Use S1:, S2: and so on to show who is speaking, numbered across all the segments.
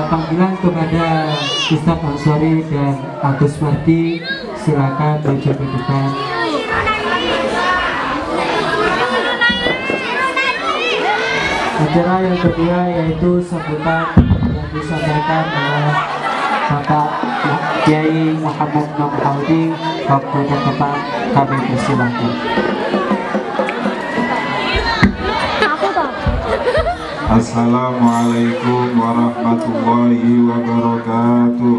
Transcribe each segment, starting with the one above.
S1: Panggilan kepada Ustadz Ansori dan Agus Mardi, silakan menuju ke depan. Acara yang kedua yaitu sambutan yang disampaikan oleh Bapak Kiai Muhammad Nurhaudi. Waktu ke depan kami persilakan.
S2: Assalamualaikum warahmatullahi wabarakatuh.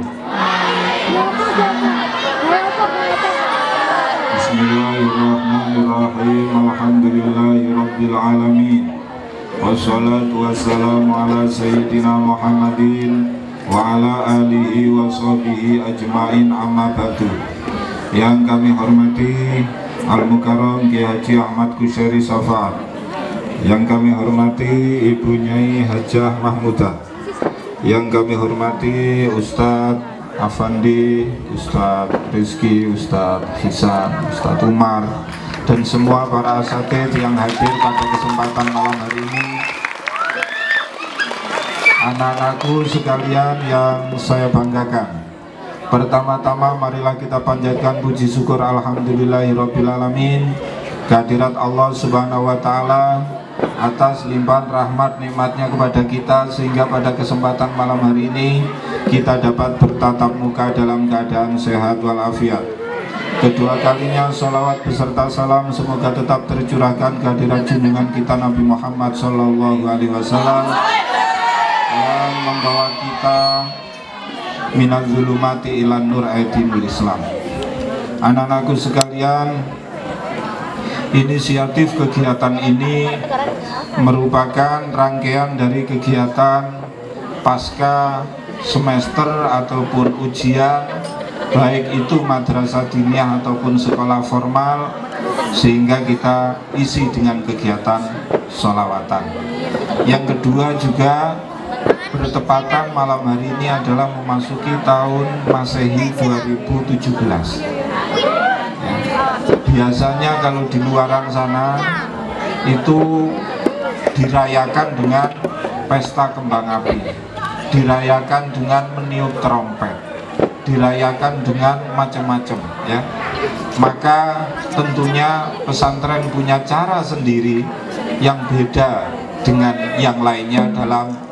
S2: Bismillahirrahmanirrahim. Alhamdulillahirabbil alamin. Wassalatu wassalamu ala sayyidina Muhammadin wa ala alihi wa sahbihi ajmain, amma ba'du. Yang kami hormati Al-Mukarram Kiai Haji Ahmad Kusyari Safar, yang kami hormati Ibu Nyai Hajah Mahmudah, yang kami hormati Ustadz Afandi, Ustadz Rizky, Ustadz Hisan, Ustadz Umar, dan semua para asatidz yang hadir pada kesempatan malam hari ini. Anak-anakku sekalian yang saya banggakan, pertama-tama marilah kita panjatkan puji syukur alhamdulillahirrabbilalamin kehadirat Allah Subhanahu wa Ta'ala atas limpahan rahmat nikmatnya kepada kita, sehingga pada kesempatan malam hari ini kita dapat bertatap muka dalam keadaan sehat walafiat. Kedua kalinya sholawat beserta salam semoga tetap tercurahkan kehadiran junjungan kita Nabi Muhammad SAW yang membawa kita minal zulumati ilan nur aidinul Islam. Anak-anakku sekalian, inisiatif kegiatan ini merupakan rangkaian dari kegiatan pasca semester ataupun ujian, baik itu madrasah diniyah ataupun sekolah formal, sehingga kita isi dengan kegiatan sholawatan. Yang kedua juga bertepatan malam hari ini adalah memasuki tahun Masehi 2017. Biasanya kalau di luaran sana itu dirayakan dengan pesta kembang api, dirayakan dengan meniup trompet, dirayakan dengan macam-macam, ya. Maka tentunya pesantren punya cara sendiri yang beda dengan yang lainnya dalam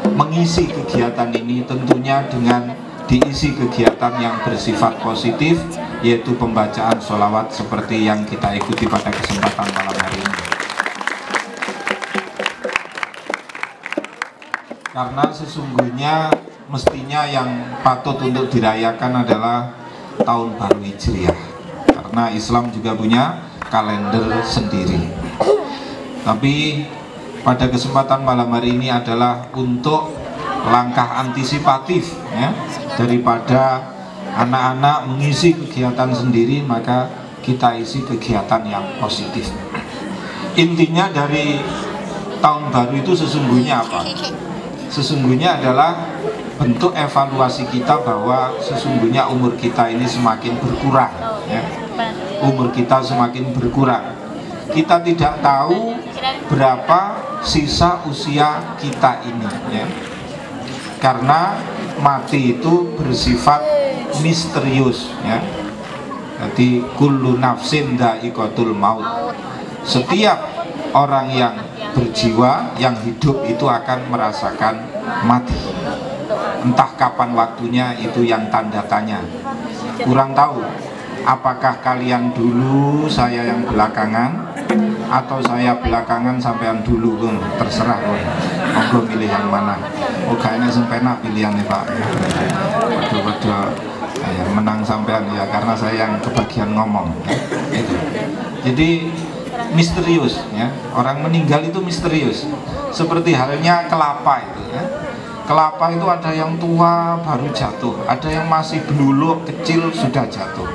S2: mengisi kegiatan ini, tentunya dengan diisi kegiatan yang bersifat positif, yaitu pembacaan sholawat seperti yang kita ikuti pada kesempatan malam hari ini. Karena sesungguhnya mestinya yang patut untuk dirayakan adalah tahun baru Hijriah, karena Islam juga punya kalender sendiri. Tapi pada kesempatan malam hari ini adalah untuk langkah antisipatif, ya, daripada anak-anak mengisi kegiatan sendiri, maka kita isi kegiatan yang positif. Intinya dari tahun baru itu sesungguhnya apa? Sesungguhnya adalah bentuk evaluasi kita bahwa sesungguhnya umur kita ini semakin berkurang, ya. Umur kita semakin berkurang. Kita tidak tahu berapa sisa usia kita ini, ya. Karena mati itu bersifat misterius, ya. Jadi kullu nafsin dha'iqatul maut. Setiap orang yang berjiwa, yang hidup itu akan merasakan mati. Entah kapan waktunya itu yang tanda tanya. Kurang tahu apakah kalian dulu, saya yang belakangan, atau saya belakangan sampean dulu, terserah kowe. Monggo milih yang mana. Oh kayaknya sempena pilihannya Pak. Waduh, ya, menang sampean ya karena saya yang kebagian ngomong. Itu. Jadi misterius ya. Orang meninggal itu misterius. Seperti halnya kelapa itu ya. Kelapa itu ada yang tua baru jatuh, ada yang masih beluluk kecil sudah jatuh.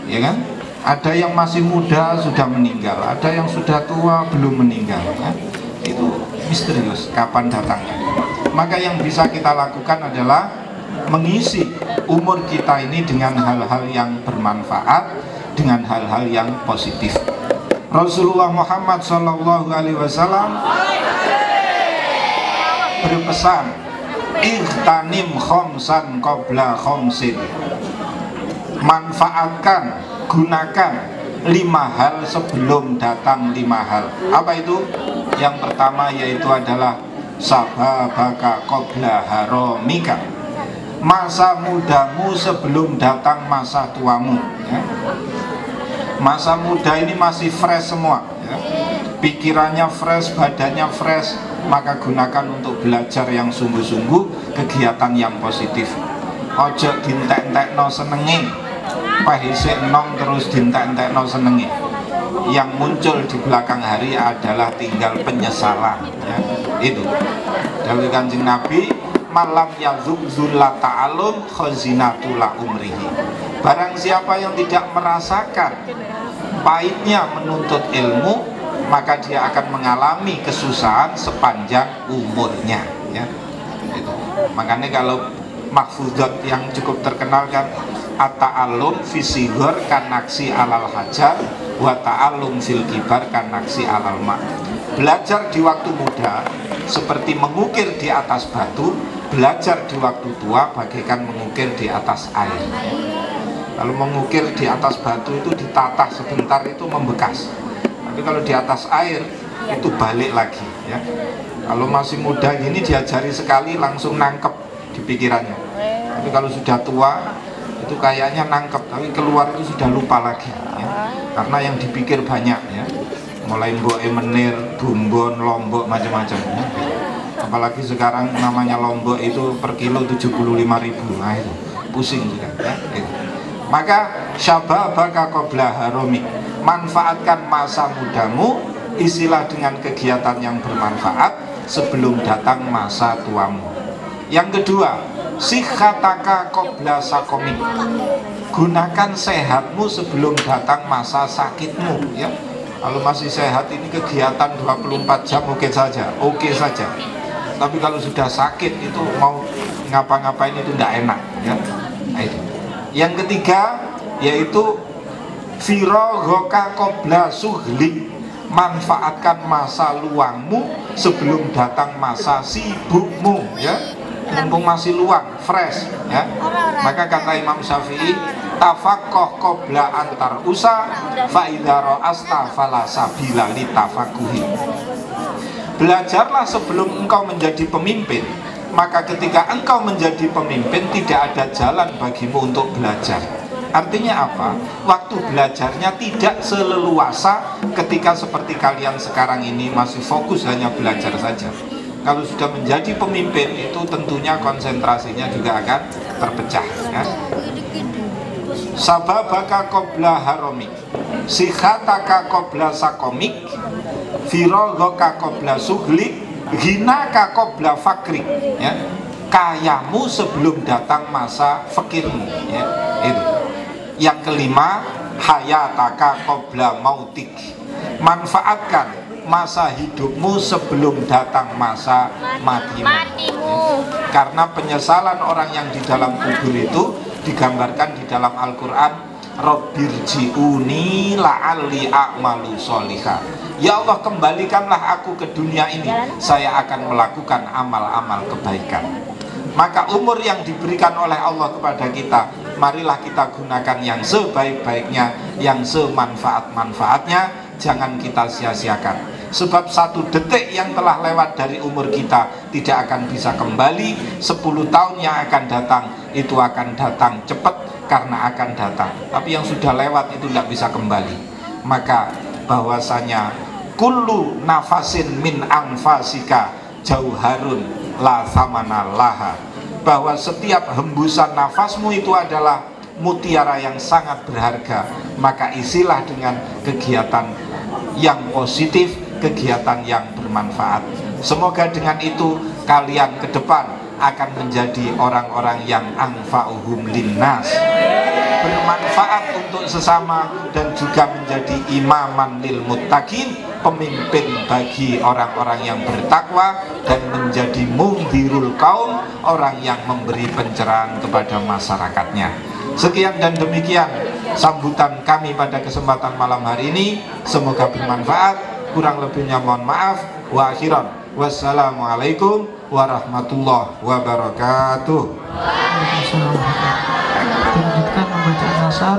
S2: Ya kan? Ada yang masih muda sudah meninggal, ada yang sudah tua belum meninggal ya. Itu misterius kapan datangnya. Maka yang bisa kita lakukan adalah mengisi umur kita ini dengan hal-hal yang bermanfaat, dengan hal-hal yang positif. Rasulullah Muhammad SAW berpesan, "Ightanim khomsan qabla khomsin." Manfaatkan, gunakan 5 hal sebelum datang 5 hal. Apa itu? Yang pertama yaitu adalah sababaka qabla haromika. Masa mudamu sebelum datang masa tuamu ya. Masa muda ini masih fresh semua ya. Pikirannya fresh, badannya fresh, maka gunakan untuk belajar yang sungguh-sungguh, kegiatan yang positif. Ojo dintek-entekno senengi, pahisik nong terus dintek-entekno senengi. Yang muncul di belakang hari adalah tinggal penyesalan ya. Itu dawuh Kanjeng Nabi, malam yazuk zulla ta'alum khazinatula umrihi. Barang siapa yang tidak merasakan pahitnya menuntut ilmu, maka dia akan mengalami kesusahan sepanjang umurnya ya. Itu. Makanya kalau mahfuzat yang cukup terkenal kan, at-ta'allum fi sighar kanaksi alal hajar wa ta'allum fil kibar kanaksi alal ma. Belajar di waktu muda seperti mengukir di atas batu, belajar di waktu tua bagaikan mengukir di atas air. Kalau mengukir di atas batu itu ditatah sebentar itu membekas, tapi kalau di atas air itu balik lagi ya. Kalau masih muda gini diajari sekali langsung nangkep di pikirannya, tapi kalau sudah tua itu kayaknya nangkep tapi keluar itu sudah lupa lagi ya. Karena yang dipikir banyak ya, mulai mboke menir, bumbon, lombok, macam-macam ya. Apalagi sekarang namanya lombok itu per kilo 75.000, nah itu pusing juga ya itu. Maka syababaka qabla haromik, manfaatkan masa mudamu, isilah dengan kegiatan yang bermanfaat sebelum datang masa tuamu. Yang kedua, sikhataka qabla sakomik, gunakan sehatmu sebelum datang masa sakitmu ya. Kalau masih sehat ini kegiatan 24 jam oke saja. Tapi kalau sudah sakit itu mau ngapa-ngapain itu tidak enak ya. Nah, itu. Yang ketiga yaitu firaghoka qabla suhlik, manfaatkan masa luangmu sebelum datang masa sibukmu ya. Mumpung masih luang, fresh ya. Maka kata Imam Syafi'i, tafaqoh qabla antar usa fa idza ra'asta fala sabila litafaquhi. Belajarlah sebelum engkau menjadi pemimpin, maka ketika engkau menjadi pemimpin tidak ada jalan bagimu untuk belajar. Artinya apa? Waktu belajarnya tidak seleluasa ketika seperti kalian sekarang ini masih fokus hanya belajar saja. Kalau sudah menjadi pemimpin itu tentunya konsentrasinya juga akan terpecah ya. Sababaka qabla haromik, sikhataka qabla sakomik, firaghoka qabla suhlik, ghinaka qabla fakrik ya. Kayamu sebelum datang masa fakirmu ya. Itu. Yang kelima, hayataka qabla mautik, manfaatkan masa hidupmu sebelum datang masa matimu. Karena penyesalan orang yang di dalam kubur itu digambarkan di dalam Al-Quran, Rabbirji'uni la'alli a'malu sholihah. Ya Allah, kembalikanlah aku ke dunia ini, saya akan melakukan amal-amal kebaikan. Maka umur yang diberikan oleh Allah kepada kita, marilah kita gunakan yang sebaik-baiknya, yang semanfaat-manfaatnya, jangan kita sia-siakan. Sebab 1 detik yang telah lewat dari umur kita tidak akan bisa kembali. 10 tahun yang akan datang itu akan datang cepat karena akan datang, tapi yang sudah lewat itu tidak bisa kembali. Maka bahwasanya kullu nafasin min anfasika jauharun la thamana laha, bahwa setiap hembusan nafasmu itu adalah mutiara yang sangat berharga. Maka isilah dengan kegiatan yang positif, kegiatan yang bermanfaat. Semoga dengan itu kalian ke depan akan menjadi orang-orang yang anfa'uhum linnas, bermanfaat untuk sesama, dan juga menjadi imaman lil muttaqin, pemimpin bagi orang-orang yang bertakwa, dan menjadi mundhirul kaum, orang yang memberi pencerahan kepada masyarakatnya. Sekian dan demikian sambutan kami pada kesempatan malam hari ini, semoga bermanfaat. Kurang lebihnya mohon maaf. Wa akhiran, wassalamualaikum warahmatullahi wabarakatuh.
S3: Waalaikumsalam. Kita lanjutkan membaca nasar.